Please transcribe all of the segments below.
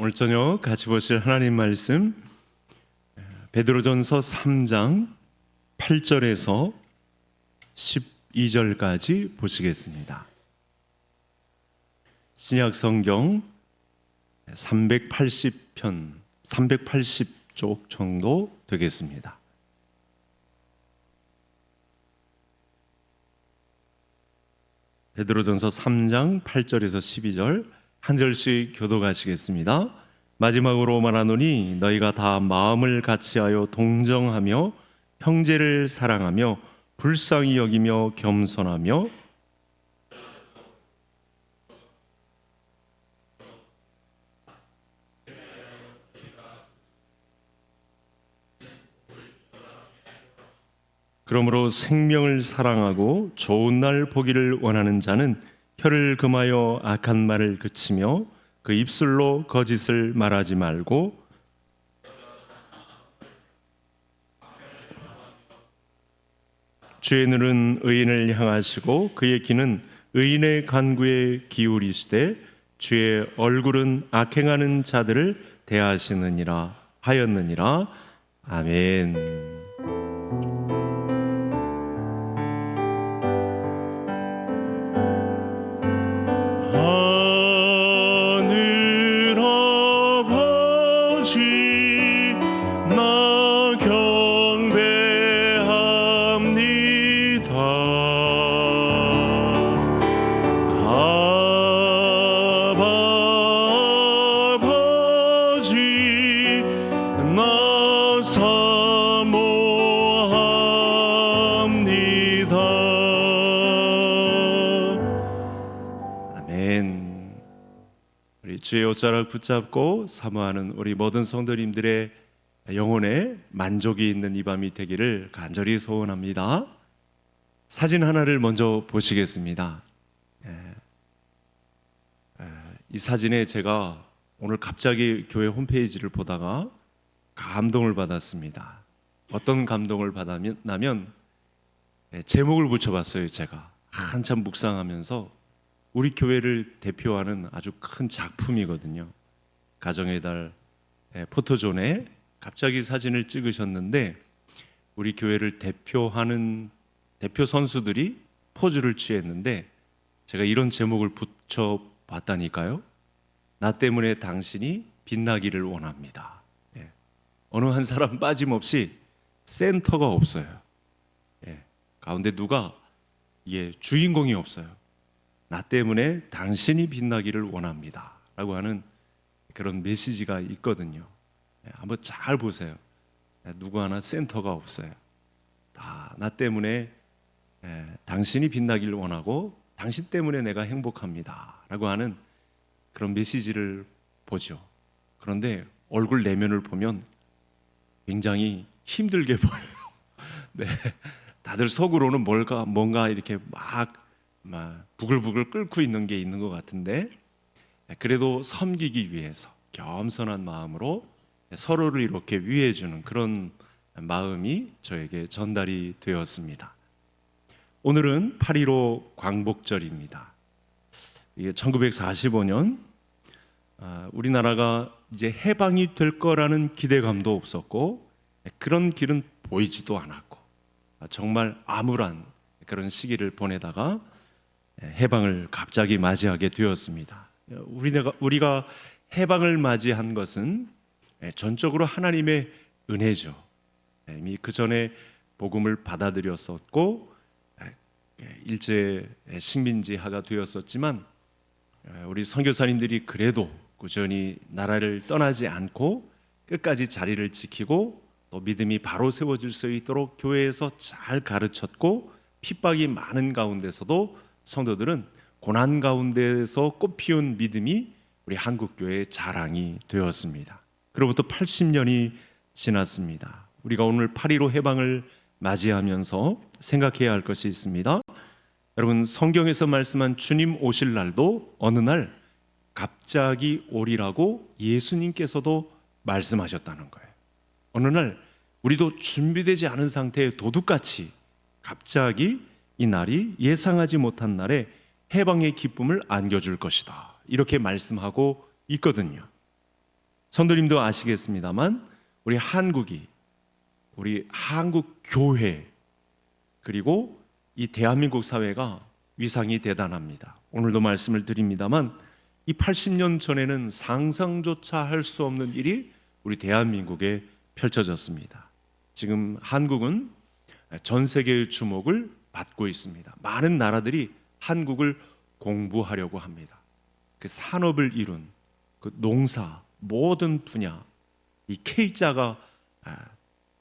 오늘 저녁 같이 보실 하나님 말씀 베드로전서 3장 8절에서 12절까지 보시겠습니다. 신약 성경 380편 380쪽 정도 되겠습니다. 베드로전서 3장 8절에서 12절 한 절씩 교독하시겠습니다. 마지막으로 말하노니 너희가 다 마음을 같이하여 동정하며 형제를 사랑하며 불쌍히 여기며 겸손하며 그러므로 생명을 사랑하고 좋은 날 보기를 원하는 자는 혀를 금하여 악한 말을 그치며 그 입술로 거짓을 말하지 말고 주의 눈은 의인을 향하시고 그의 귀는 의인의 간구에 기울이시되 주의 얼굴은 악행하는 자들을 대하시느니라 하였느니라. 아멘. 주의 옷자락 붙잡고 사모하는 우리 모든 성도님들의 영혼에 만족이 있는 이 밤이 되기를 간절히 소원합니다. 사진 하나를 먼저 보시겠습니다. 이 사진에 제가 오늘 갑자기 교회 홈페이지를 보다가 감동을 받았습니다. 어떤 감동을 받았냐면 제목을 붙여봤어요. 제가 한참 묵상하면서 우리 교회를 대표하는 아주 큰 작품이거든요. 가정의 달 포토존에 갑자기 사진을 찍으셨는데 우리 교회를 대표하는 대표 선수들이 포즈를 취했는데 제가 이런 제목을 붙여봤다니까요. 나 때문에 당신이 빛나기를 원합니다. 어느 한 사람 빠짐없이 센터가 없어요. 가운데 누가 주인공이 없어요. 나 때문에 당신이 빛나기를 원합니다 라고 하는 그런 메시지가 있거든요. 한번 잘 보세요. 누구 하나 센터가 없어요. 다 나 때문에 당신이 빛나기를 원하고 당신 때문에 내가 행복합니다 라고 하는 그런 메시지를 보죠. 그런데 얼굴 내면을 보면 굉장히 힘들게 보여요. 네, 다들 속으로는 뭔가 이렇게 막 부글부글 끓고 있는 게 있는 것 같은데 그래도 섬기기 위해서 겸손한 마음으로 서로를 이렇게 위해주는 그런 마음이 저에게 전달이 되었습니다. 오늘은 8.15 광복절입니다. 이게 1945년 우리나라가 이제 해방이 될 거라는 기대감도 없었고 그런 길은 보이지도 않았고 정말 암울한 그런 시기를 보내다가 해방을 갑자기 맞이하게 되었습니다. 우리가 해방을 맞이한 것은 전적으로 하나님의 은혜죠. 이미 그 전에 복음을 받아들였었고 일제 식민지화가 되었었지만 우리 선교사님들이 그래도 꾸준히 나라를 떠나지 않고 끝까지 자리를 지키고 또 믿음이 바로 세워질 수 있도록 교회에서 잘 가르쳤고 핍박이 많은 가운데서도 성도들은 고난 가운데서 꽃피운 믿음이 우리 한국교회의 자랑이 되었습니다. 그로부터 80년이 지났습니다. 우리가 오늘 8.15 해방을 맞이하면서 생각해야 할 것이 있습니다. 여러분, 성경에서 말씀한 주님 오실 날도 어느 날 갑자기 오리라고 예수님께서도 말씀하셨다는 거예요. 어느 날 우리도 준비되지 않은 상태의 도둑같이 갑자기 이 날이 예상하지 못한 날에 해방의 기쁨을 안겨줄 것이다 이렇게 말씀하고 있거든요. 성도님도 아시겠습니다만 우리 한국이, 우리 한국 교회, 그리고 이 대한민국 사회가 위상이 대단합니다. 오늘도 말씀을 드립니다만 이 80년 전에는 상상조차 할 수 없는 일이 우리 대한민국에 펼쳐졌습니다. 지금 한국은 전 세계의 주목을 받고 있습니다. 많은 나라들이 한국을 공부하려고 합니다. 그 산업을 이룬 그 농사, 모든 분야, 이 K자가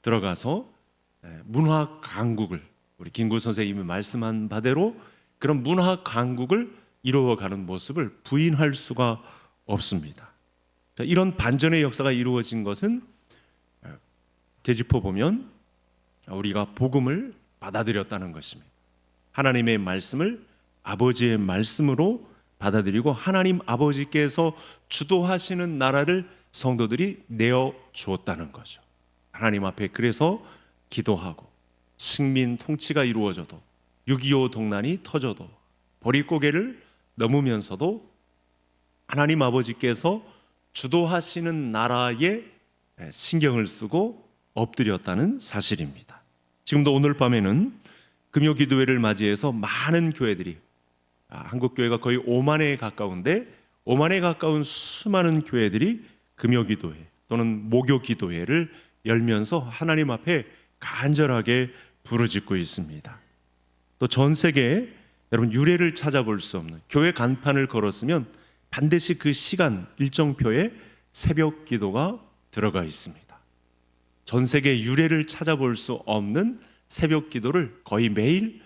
들어가서 문화 강국을, 우리 김구 선생님이 말씀한 바대로 그런 문화 강국을 이루어가는 모습을 부인할 수가 없습니다. 이런 반전의 역사가 이루어진 것은 되짚어 보면 우리가 복음을 받아들였다는 것입니다. 하나님의 말씀을 아버지의 말씀으로 받아들이고 하나님 아버지께서 주도하시는 나라를 성도들이 내어 주었다는 거죠. 하나님 앞에 그래서 기도하고 식민 통치가 이루어져도 6.25 동란이 터져도 보릿고개를 넘으면서도 하나님 아버지께서 주도하시는 나라에 신경을 쓰고 엎드렸다는 사실입니다. 지금도 오늘 밤에는 금요기도회를 맞이해서 많은 교회들이, 한국교회가 거의 5만에 가까운데 5만에 가까운 수많은 교회들이 금요기도회 또는 목요기도회를 열면서 하나님 앞에 간절하게 부르짖고 있습니다. 또 전 세계에 여러분 유례를 찾아볼 수 없는, 교회 간판을 걸었으면 반드시 그 시간 일정표에 새벽 기도가 들어가 있습니다. 전 세계 유례를 찾아볼 수 없는 새벽 기도를 거의 매일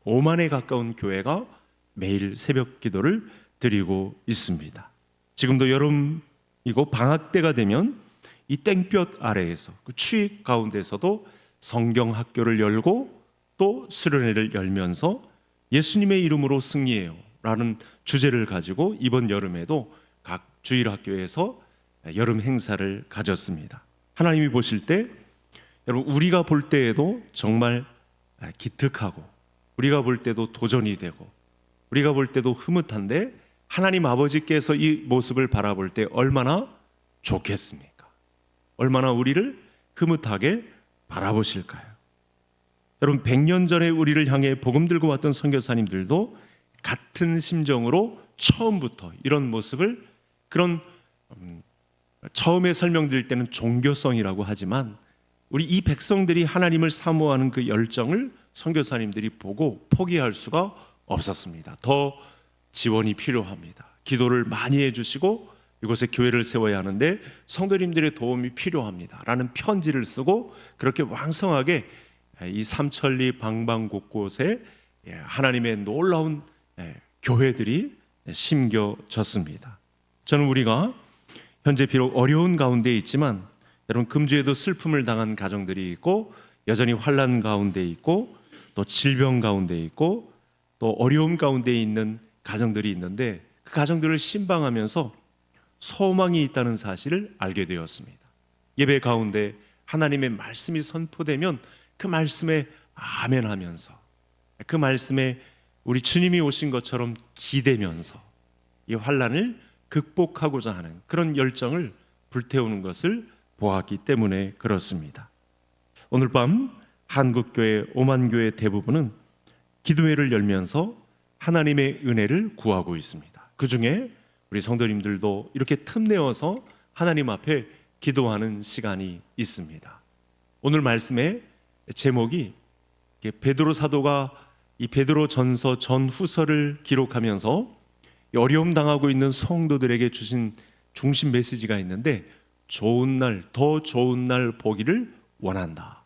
5만에 가까운 교회가 매일 새벽 기도를 드리고 있습니다. 지금도 여름이고 방학 때가 되면 이 땡볕 아래에서 그 추위 가운데서도 성경 학교를 열고 또 수련회를 열면서 예수님의 이름으로 승리해요 라는 주제를 가지고 이번 여름에도 각 주일학교에서 여름 행사를 가졌습니다. 하나님이 보실 때 여러분 우리가 볼 때에도 정말 기특하고 우리가 볼 때도 도전이 되고 우리가 볼 때도 흐뭇한데 하나님 아버지께서 이 모습을 바라볼 때 얼마나 좋겠습니까? 얼마나 우리를 흐뭇하게 바라보실까요? 여러분 100년 전에 우리를 향해 복음 들고 왔던 선교사님들도 같은 심정으로 처음부터 이런 모습을, 그런 처음에 설명드릴 때는 종교성이라고 하지만 우리 이 백성들이 하나님을 사모하는 그 열정을 선교사님들이 보고 포기할 수가 없었습니다. 더 지원이 필요합니다. 기도를 많이 해주시고 이곳에 교회를 세워야 하는데 성도님들의 도움이 필요합니다 라는 편지를 쓰고 그렇게 왕성하게 이 삼천리 방방 곳곳에 하나님의 놀라운 교회들이 심겨졌습니다. 저는 우리가 현재 비록 어려운 가운데 있지만 여러분 금주에도 슬픔을 당한 가정들이 있고 여전히 환난 가운데 있고 또 질병 가운데 있고 또 어려움 가운데 있는 가정들이 있는데 그 가정들을 신방하면서 소망이 있다는 사실을 알게 되었습니다. 예배 가운데 하나님의 말씀이 선포되면 그 말씀에 아멘하면서 그 말씀에 우리 주님이 오신 것처럼 기대면서 이 환난을 극복하고자 하는 그런 열정을 불태우는 것을 보았기 때문에 그렇습니다. 오늘 밤 한국교회 오만교회 대부분은 기도회를 열면서 하나님의 은혜를 구하고 있습니다. 그 중에 우리 성도님들도 이렇게 틈내어서 하나님 앞에 기도하는 시간이 있습니다. 오늘 말씀의 제목이 베드로 사도가 이 베드로 전서 전후서를 기록하면서 어려움 당하고 있는 성도들에게 주신 중심 메시지가 있는데 좋은 날, 더 좋은 날 보기를 원한다.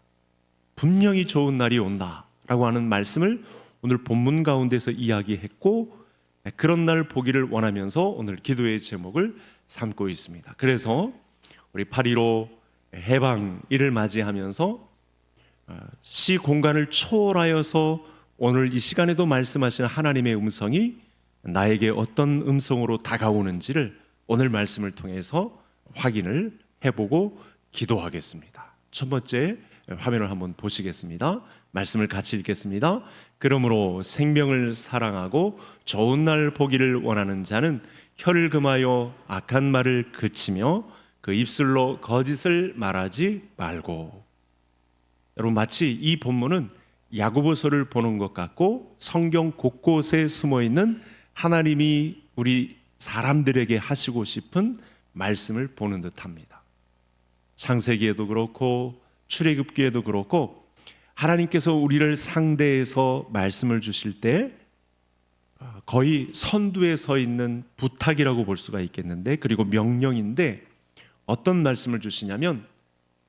분명히 좋은 날이 온다 라고 하는 말씀을 오늘 본문 가운데서 이야기했고 그런 날 보기를 원하면서 오늘 기도의 제목을 삼고 있습니다. 그래서 우리 8.15 해방일을 맞이하면서 시 공간을 초월하여서 오늘 이 시간에도 말씀하신 하나님의 음성이 나에게 어떤 음성으로 다가오는지를 오늘 말씀을 통해서 확인을 해보고 기도하겠습니다. 첫 번째 화면을 한번 보시겠습니다. 말씀을 같이 읽겠습니다. 그러므로 생명을 사랑하고 좋은 날 보기를 원하는 자는 혀를 금하여 악한 말을 그치며 그 그 입술로 거짓을 말하지 말고. 여러분, 마치 이 본문은 야고보서를 보는 것 같고 성경 곳곳에 숨어 있는 하나님이 우리 사람들에게 하시고 싶은 말씀을 보는 듯합니다. 창세기에도 그렇고 출애굽기에도 그렇고 하나님께서 우리를 상대해서 말씀을 주실 때 거의 선두에 서 있는 부탁이라고 볼 수가 있겠는데, 그리고 명령인데 어떤 말씀을 주시냐면,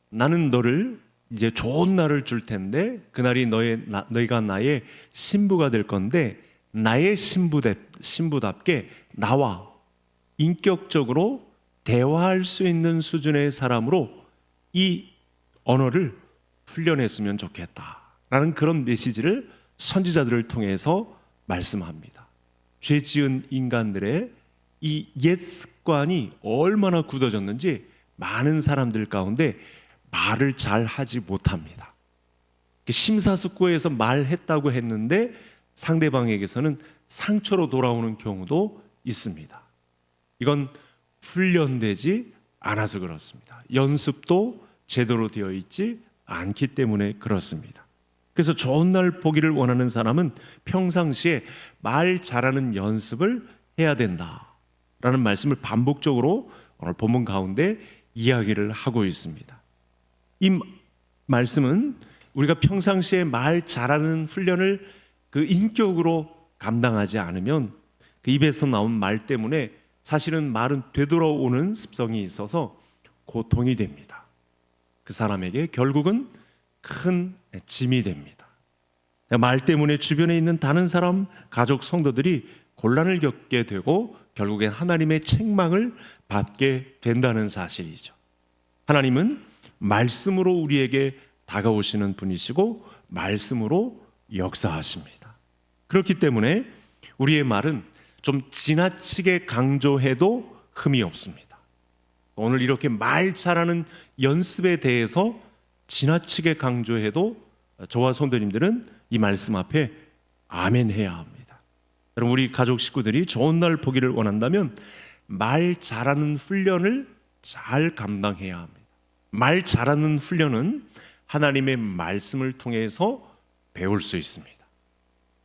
나는 너를 이제 좋은 날을 줄 텐데 그날이 너희가 나의 신부가 될 건데, 나의 신부답게 나와 인격적으로 대화할 수 있는 수준의 사람으로 이 언어를 훈련했으면 좋겠다라는 그런 메시지를 선지자들을 통해서 말씀합니다. 죄 지은 인간들의 이 옛 습관이 얼마나 굳어졌는지 많은 사람들 가운데 말을 잘 하지 못합니다. 심사숙고해서 말했다고 했는데 상대방에게서는 상처로 돌아오는 경우도 있습니다. 이건 훈련되지 않아서 그렇습니다. 연습도 제대로 되어 있지 않기 때문에 그렇습니다. 그래서 좋은 날 보기를 원하는 사람은 평상시에 말 잘하는 연습을 해야 된다라는 말씀을 반복적으로 오늘 본문 가운데 이야기를 하고 있습니다. 이 말씀은 우리가 평상시에 말 잘하는 훈련을 그 인격으로 감당하지 않으면 그 입에서 나온 말 때문에 사실은 말은 되돌아오는 습성이 있어서 고통이 됩니다. 그 사람에게 결국은 큰 짐이 됩니다. 말 때문에 주변에 있는 다른 사람, 가족, 성도들이 곤란을 겪게 되고 결국엔 하나님의 책망을 받게 된다는 사실이죠. 하나님은 말씀으로 우리에게 다가오시는 분이시고 말씀으로 역사하십니다. 그렇기 때문에 우리의 말은 좀 지나치게 강조해도 흠이 없습니다. 오늘 이렇게 말 잘하는 연습에 대해서 지나치게 강조해도 저와 성도님들은 이 말씀 앞에 아멘 해야 합니다. 여러분, 우리 가족 식구들이 좋은 날 보기를 원한다면 말 잘하는 훈련을 잘 감당해야 합니다. 말 잘하는 훈련은 하나님의 말씀을 통해서 배울 수 있습니다.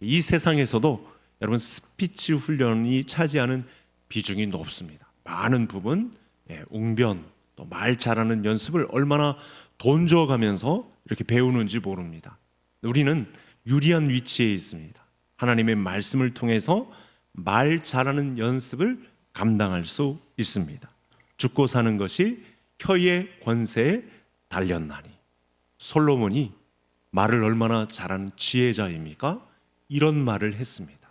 이 세상에서도 여러분 스피치 훈련이 차지하는 비중이 높습니다. 많은 부분 웅변 또 말 잘하는 연습을 얼마나 돈 줘가면서 이렇게 배우는지 모릅니다. 우리는 유리한 위치에 있습니다. 하나님의 말씀을 통해서 말 잘하는 연습을 감당할 수 있습니다. 죽고 사는 것이 혀의 권세에 달렸나니. 솔로몬이 말을 얼마나 잘하는 지혜자입니까? 이런 말을 했습니다.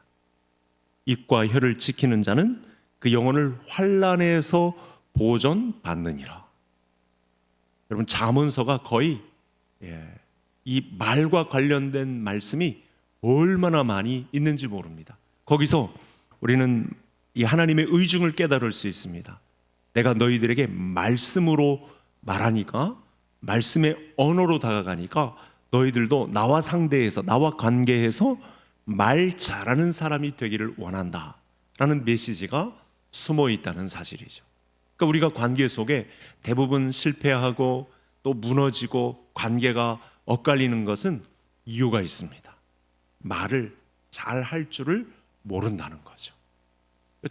입과 혀를 지키는 자는 그 영혼을 환난에서 보존받느니라. 여러분, 잠언서가 거의 이 말과 관련된 말씀이 얼마나 많이 있는지 모릅니다. 거기서 우리는 이 하나님의 의중을 깨달을 수 있습니다. 내가 너희들에게 말씀으로 말하니까, 말씀의 언어로 다가가니까 너희들도 나와 상대해서, 나와 관계해서 말 잘하는 사람이 되기를 원한다라는 메시지가 숨어 있다는 사실이죠. 그러니까 우리가 관계 속에 대부분 실패하고 또 무너지고 관계가 엇갈리는 것은 이유가 있습니다. 말을 잘 할 줄을 모른다는 거죠.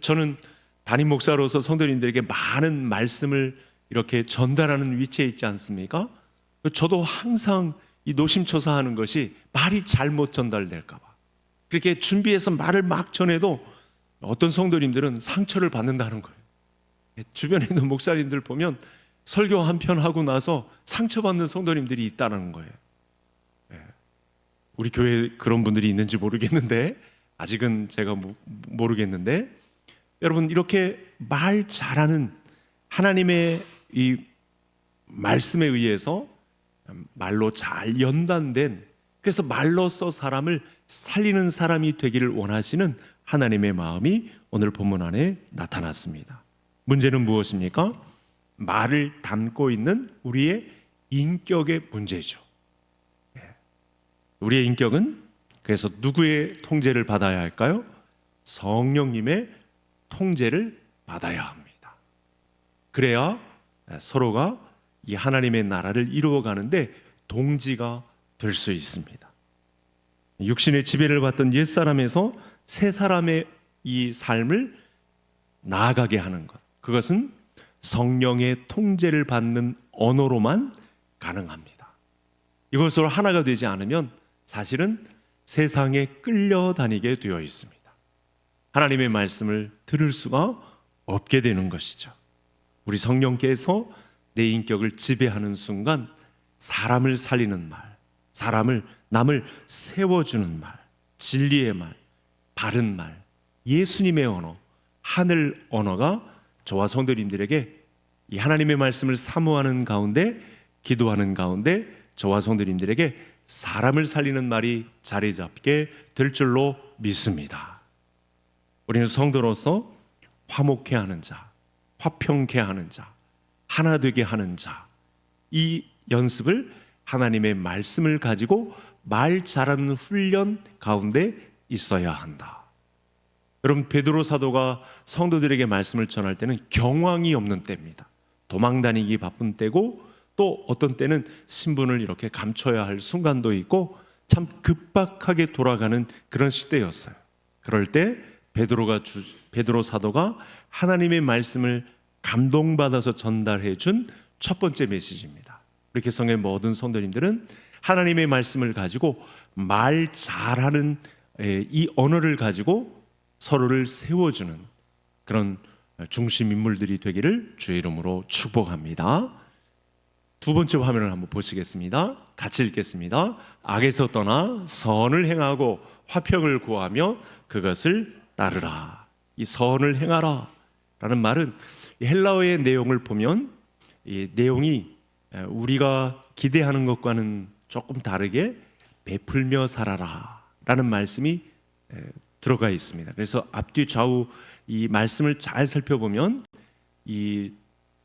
저는 담임 목사로서 성도님들에게 많은 말씀을 이렇게 전달하는 위치에 있지 않습니까? 저도 항상 이 노심초사하는 것이 말이 잘못 전달될까 봐. 그렇게 준비해서 말을 막 전해도 어떤 성도님들은 상처를 받는다는 거예요. 주변에 있는 목사님들 보면 설교 한 편 하고 나서 상처받는 성도님들이 있다는 거예요. 우리 교회에 그런 분들이 있는지 모르겠는데, 아직은 제가 모르겠는데, 여러분, 이렇게 말 잘하는 하나님의 이 말씀에 의해서 말로 잘 연단된, 그래서 말로써 사람을 살리는 사람이 되기를 원하시는 하나님의 마음이 오늘 본문 안에 나타났습니다. 문제는 무엇입니까? 말을 담고 있는 우리의 인격의 문제죠. 우리의 인격은 그래서 누구의 통제를 받아야 할까요? 성령님의 통제를 받아야 합니다. 그래야 서로가 이 하나님의 나라를 이루어가는데 동지가 될 수 있습니다. 육신의 지배를 받던 옛사람에서 새 사람의 이 삶을 나아가게 하는 것, 그것은 성령의 통제를 받는 언어로만 가능합니다. 이것으로 하나가 되지 않으면 사실은 세상에 끌려다니게 되어 있습니다. 하나님의 말씀을 들을 수가 없게 되는 것이죠. 우리 성령께서 내 인격을 지배하는 순간 사람을 살리는 말, 남을 세워주는 말, 진리의 말, 바른 말, 예수님의 언어, 하늘 언어가 저와 성도님들에게 이 하나님의 말씀을 사모하는 가운데, 기도하는 가운데 저와 성도님들에게 사람을 살리는 말이 자리 잡게 될 줄로 믿습니다. 우리는 성도로서 화목해 하는 자, 화평케 하는 자, 하나 되게 하는 자, 이 연습을 하나님의 말씀을 가지고 말 잘하는 훈련 가운데 있어야 한다. 여러분, 베드로 사도가 성도들에게 말씀을 전할 때는 경황이 없는 때입니다. 도망다니기 바쁜 때고, 또 어떤 때는 신분을 이렇게 감춰야 할 순간도 있고 참 급박하게 돌아가는 그런 시대였어요. 그럴 때 베드로 사도가 하나님의 말씀을 감동받아서 전달해 준 첫 번째 메시지입니다. 이렇게 성의 모든 성도님들은 하나님의 말씀을 가지고 말 잘하는 이 언어를 가지고 서로를 세워주는 그런 중심 인물들이 되기를 주의 이름으로 축복합니다. 두 번째 화면을 한번 보시겠습니다. 같이 읽겠습니다. 악에서 떠나 선을 행하고 화평을 구하며 그것을 따르라. 이 선을 행하라 라는 말은 헬라어의 내용을 보면 이 내용이 우리가 기대하는 것과는 조금 다르게 베풀며 살아라 라는 말씀이 들어가 있습니다. 그래서 앞뒤 좌우 이 말씀을 잘 살펴보면 이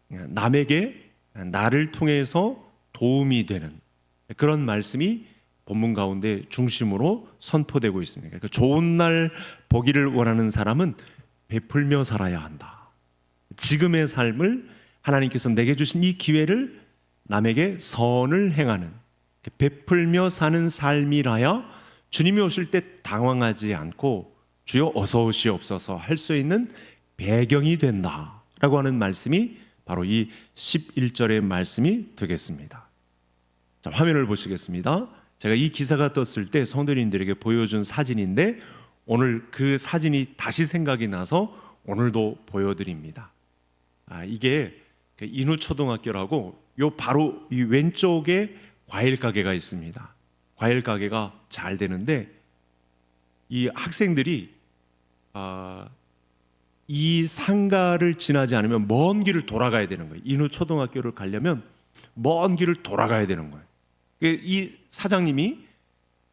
남에게 나를 통해서 도움이 되는 그런 말씀이 본문 가운데 중심으로 선포되고 있습니다. 그러니까 좋은 날 보기를 원하는 사람은 베풀며 살아야 한다. 지금의 삶을 하나님께서 내게 주신 이 기회를 남에게 선을 행하는, 베풀며 사는 삶이라야 주님이 오실 때 당황하지 않고 주여 어서 오시옵소서 할 수 있는 배경이 된다라고 하는 말씀이 바로 이 11절의 말씀이 되겠습니다. 자, 화면을 보시겠습니다. 제가 이 기사가 떴을 때 성도님들에게 보여준 사진인데 오늘 그 사진이 다시 생각이 나서 오늘도 보여드립니다. 이게 인후초등학교라고 요 바로 이 왼쪽에 과일 가게가 있습니다. 과일 가게가 잘 되는데 이 학생들이 이 상가를 지나지 않으면 먼 길을 돌아가야 되는 거예요. 인후초등학교를 가려면 먼 길을 돌아가야 되는 거예요. 이 사장님이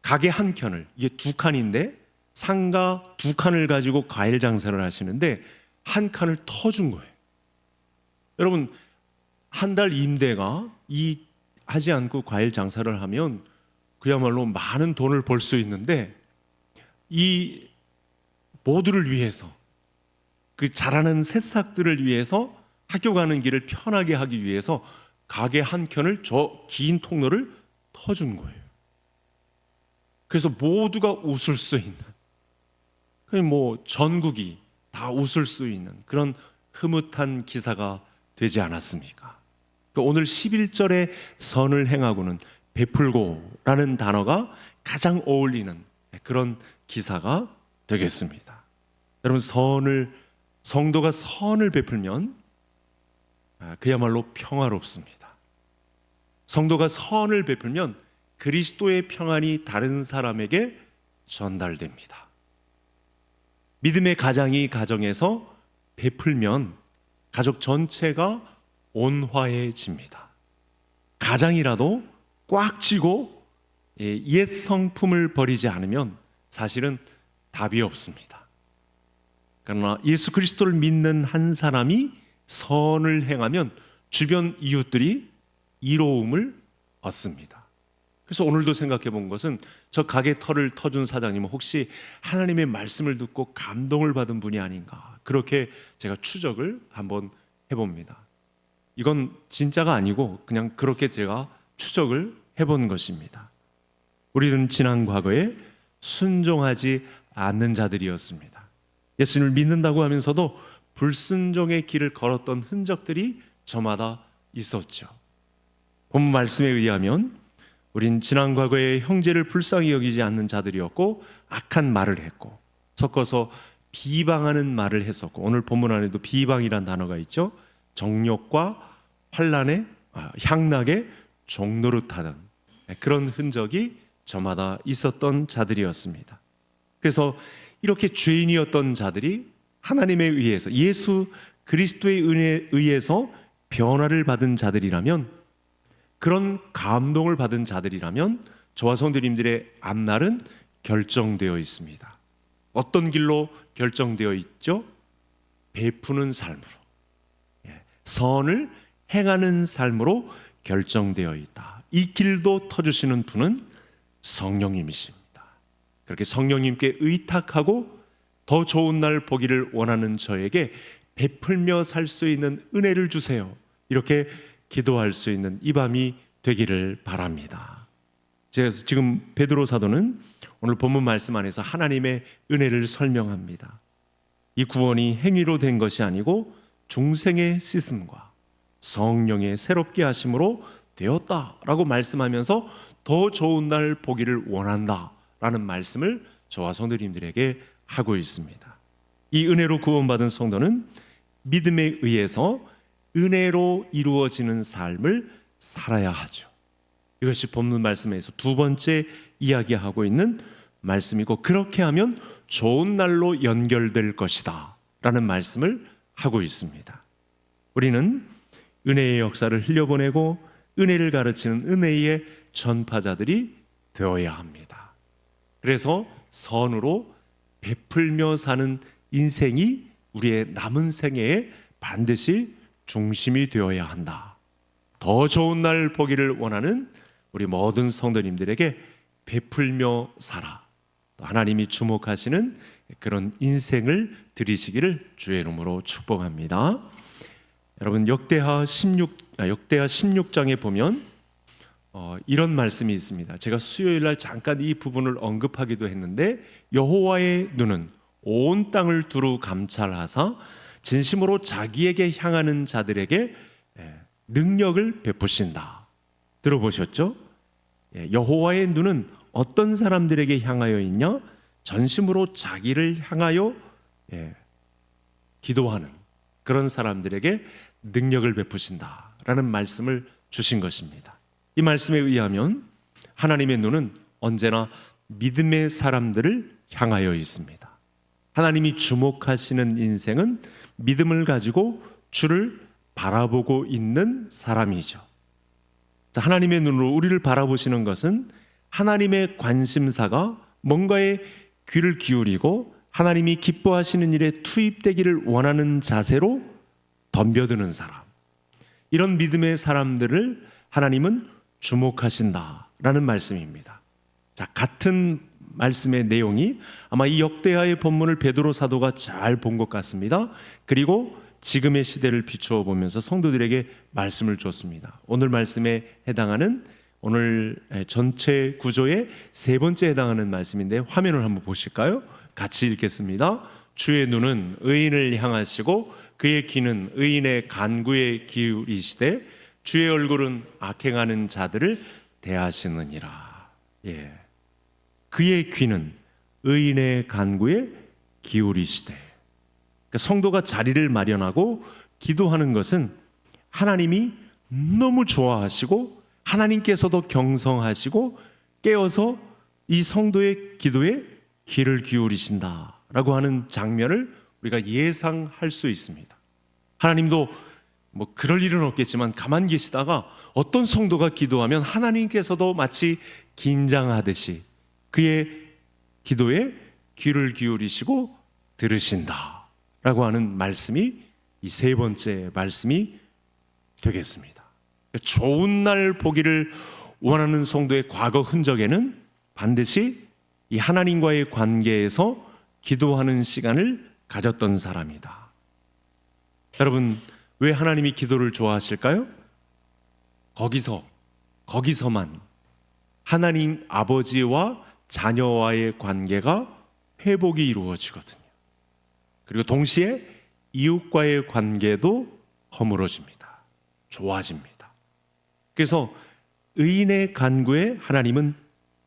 가게 한 켠을, 이게 두 칸인데 상가 두 칸을 가지고 과일 장사를 하시는데 한 칸을 터준 거예요. 여러분, 한 달 임대가 이 하지 않고 과일 장사를 하면 그야말로 많은 돈을 벌 수 있는데 이 모두를 위해서, 그 자라는 새싹들을 위해서, 학교 가는 길을 편하게 하기 위해서 가게 한 켠을 저 긴 통로를 터준 거예요. 그래서 모두가 웃을 수 있는, 뭐 전국이 다 웃을 수 있는 그런 흐뭇한 기사가 되지 않았습니까? 오늘 11절의 선을 행하고는 베풀고라는 단어가 가장 어울리는 그런 기사가 되겠습니다. 여러분, 성도가 선을 베풀면 그야말로 평화롭습니다. 성도가 선을 베풀면 그리스도의 평안이 다른 사람에게 전달됩니다. 믿음의 가장이 가정에서 베풀면 가족 전체가 온화해집니다. 가장이라도 꽉 쥐고 옛 성품을 버리지 않으면 사실은 답이 없습니다. 그러나 예수 그리스도를 믿는 한 사람이 선을 행하면 주변 이웃들이 이로움을 얻습니다. 그래서 오늘도 생각해 본 것은 저 가게 털을 터준 사장님은 혹시 하나님의 말씀을 듣고 감동을 받은 분이 아닌가, 그렇게 제가 추적을 한번 해봅니다. 이건 진짜가 아니고 그냥 그렇게 제가 추적을 해본 것입니다. 우리는 지난 과거에 순종하지 않는 자들이었습니다. 예수님을 믿는다고 하면서도 불순종의 길을 걸었던 흔적들이 저마다 있었죠. 본문 말씀에 의하면 우린 지난 과거에 형제를 불쌍히 여기지 않는 자들이었고 악한 말을 했고 섞어서 비방하는 말을 했었고, 오늘 본문 안에도 비방이란 단어가 있죠. 정욕과 환란의 향락의 종노릇하는 그런 흔적이 저마다 있었던 자들이었습니다. 그래서 이렇게 죄인이었던 자들이 하나님에 의해서, 예수 그리스도의 은혜에 의해서 변화를 받은 자들이라면, 그런 감동을 받은 자들이라면 저와 성도님들의 앞날은 결정되어 있습니다. 어떤 길로 결정되어 있죠? 베푸는 삶으로, 선을 행하는 삶으로 결정되어 있다. 이 길도 터주시는 분은 성령님이십니다. 그렇게 성령님께 의탁하고 더 좋은 날 보기를 원하는 저에게 베풀며 살 수 있는 은혜를 주세요. 이렇게 기도할 수 있는 이 밤이 되기를 바랍니다. 그래서 지금 베드로 사도는 오늘 본문 말씀 안에서 하나님의 은혜를 설명합니다. 이 구원이 행위로 된 것이 아니고 중생의 씻음과 성령의 새롭게 하심으로 되었다라고 말씀하면서 더 좋은 날 보기를 원한다라는 말씀을 저와 성도님들에게 하고 있습니다. 이 은혜로 구원받은 성도는 믿음에 의해서 은혜로 이루어지는 삶을 살아야 하죠. 이것이 본문 말씀에서 두 번째 이야기하고 있는 말씀이고, 그렇게 하면 좋은 날로 연결될 것이다 라는 말씀을 하고 있습니다. 우리는 은혜의 역사를 흘려보내고 은혜를 가르치는 은혜의 전파자들이 되어야 합니다. 그래서 선으로 베풀며 사는 인생이 우리의 남은 생애에 반드시 중심이 되어야 한다. 더 좋은 날 보기를 원하는 우리 모든 성도님들에게 베풀며 살아, 하나님이 주목하시는 그런 인생을 드리시기를 주의 이름으로 축복합니다. 여러분, 역대하 16장에 보면 이런 말씀이 있습니다. 제가 수요일 날 잠깐 이 부분을 언급하기도 했는데, 여호와의 눈은 온 땅을 두루 감찰하사 진심으로 자기에게 향하는 자들에게 능력을 베푸신다. 들어보셨죠? 여호와의 눈은 어떤 사람들에게 향하여 있냐? 전심으로 자기를 향하여 기도하는 그런 사람들에게 능력을 베푸신다라는 말씀을 주신 것입니다. 이 말씀에 의하면 하나님의 눈은 언제나 믿음의 사람들을 향하여 있습니다. 하나님이 주목하시는 인생은 믿음을 가지고 주를 바라보고 있는 사람이죠. 하나님의 눈으로 우리를 바라보시는 것은 하나님의 관심사가 뭔가에 귀를 기울이고 하나님이 기뻐하시는 일에 투입되기를 원하는 자세로 덤벼드는 사람, 이런 믿음의 사람들을 하나님은 주목하신다라는 말씀입니다. 자, 같은 말씀의 내용이 아마 이 역대하의 본문을 베드로 사도가 잘 본 것 같습니다. 그리고 지금의 시대를 비추어 보면서 성도들에게 말씀을 줬습니다. 오늘 말씀에 해당하는, 오늘 전체 구조의 세 번째 해당하는 말씀인데, 화면을 한번 보실까요? 같이 읽겠습니다. 주의 눈은 의인을 향하시고 그의 귀는 의인의 간구에 기울이시되 주의 얼굴은 악행하는 자들을 대하시느니라. 그의 귀는 의인의 간구에 기울이시되, 그러니까 성도가 자리를 마련하고 기도하는 것은 하나님이 너무 좋아하시고 하나님께서도 경성하시고 깨어서 이 성도의 기도에 귀를 기울이신다라고 하는 장면을 우리가 예상할 수 있습니다. 하나님도 뭐 그럴 일은 없겠지만 가만히 계시다가 어떤 성도가 기도하면 하나님께서도 마치 긴장하듯이 그의 기도에 귀를 기울이시고 들으신다라고 하는 말씀이 이 세 번째 말씀이 되겠습니다. 좋은 날 보기를 원하는 성도의 과거 흔적에는 반드시 이 하나님과의 관계에서 기도하는 시간을 가졌던 사람이다. 여러분, 왜 하나님이 기도를 좋아하실까요? 거기서만 하나님 아버지와 자녀와의 관계가 회복이 이루어지거든요. 그리고 동시에 이웃과의 관계도 허물어집니다. 좋아집니다. 그래서 의인의 간구에 하나님은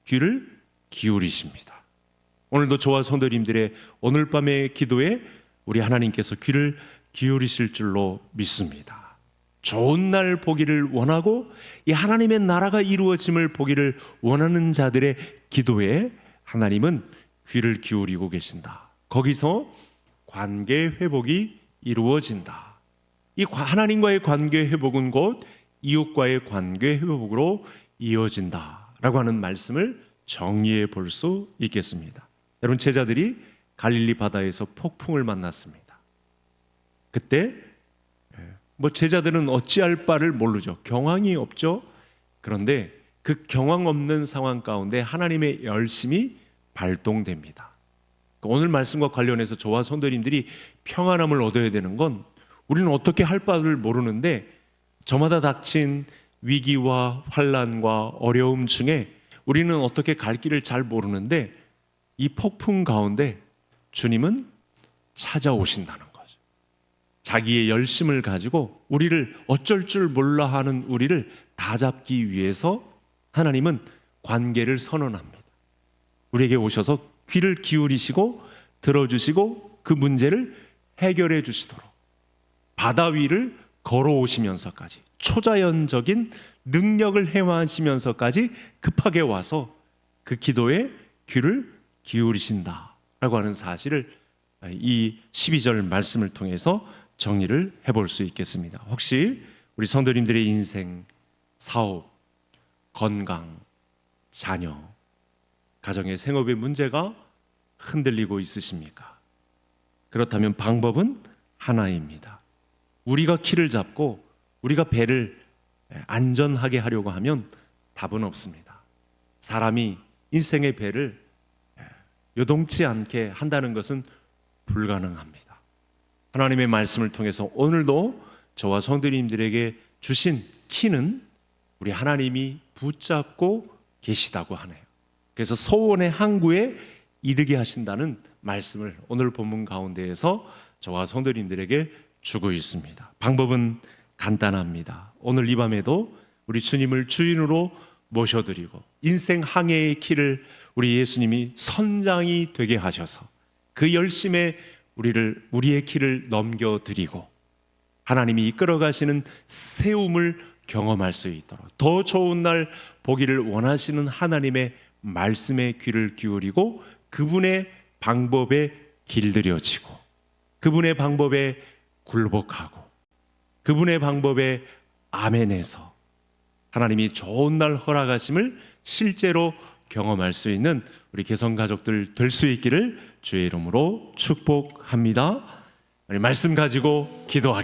귀를 기울이십니다. 오늘도 저와 성도님들의 오늘 밤의 기도에 우리 하나님께서 귀를 기울이실 줄로 믿습니다. 좋은 날 보기를 원하고 이 하나님의 나라가 이루어짐을 보기를 원하는 자들의 기도에 하나님은 귀를 기울이고 계신다. 거기서 관계 회복이 이루어진다. 이 하나님과의 관계 회복은 곧 이웃과의 관계 회복으로 이어진다라고 하는 말씀을 정리해 볼 수 있겠습니다. 여러분, 제자들이 갈릴리 바다에서 폭풍을 만났습니다. 그때 제자들은 어찌할 바를 모르죠. 경황이 없죠. 그런데 그 경황 없는 상황 가운데 하나님의 열심이 발동됩니다. 오늘 말씀과 관련해서 저와 성도님들이 평안함을 얻어야 되는 건 우리는 어떻게 할 바를 모르는데 저마다 닥친 위기와 환난과 어려움 중에 우리는 어떻게 갈 길을 잘 모르는데 이 폭풍 가운데 주님은 찾아오신다는 거죠. 자기의 열심을 가지고 우리를 어쩔 줄 몰라 하는 우리를 다잡기 위해서 하나님은 관계를 선언합니다. 우리에게 오셔서 귀를 기울이시고 들어주시고 그 문제를 해결해 주시도록 바다 위를 걸어오시면서까지 초자연적인 능력을 행하시면서까지 급하게 와서 그 기도에 귀를 기울이신다라고 하는 사실을 이 12절 말씀을 통해서 정리를 해볼 수 있겠습니다. 혹시 우리 성도님들의 인생, 사업, 건강, 자녀, 가정의 생업의 문제가 흔들리고 있으십니까? 그렇다면 방법은 하나입니다. 우리가 키를 잡고 우리가 배를 안전하게 하려고 하면 답은 없습니다. 사람이 인생의 배를 요동치 않게 한다는 것은 불가능합니다. 하나님의 말씀을 통해서 오늘도 저와 성도님들에게 주신 키는 우리 하나님이 붙잡고 계시다고 하네요. 그래서 소원의 항구에 이르게 하신다는 말씀을 오늘 본문 가운데에서 저와 성도님들에게 주고 있습니다. 방법은 간단합니다. 오늘 이 밤에도 우리 주님을 주인으로 모셔드리고 인생 항해의 길을 우리 예수님이 선장이 되게 하셔서 그 열심에 우리의 길을 넘겨드리고 하나님이 이끌어 가시는 세움을 경험할 수 있도록 더 좋은 날 보기를 원하시는 하나님의 말씀에 귀를 기울이고 그분의 방법에 길들여지고 그분의 방법에 굴복하고 그분의 방법에 아멘해서 하나님이 좋은 날 허락하심을 실제로 경험할 수 있는 우리 개성 가족들 될 수 있기를 주의 이름으로 축복합니다. 말씀 가지고 기도하겠습니다.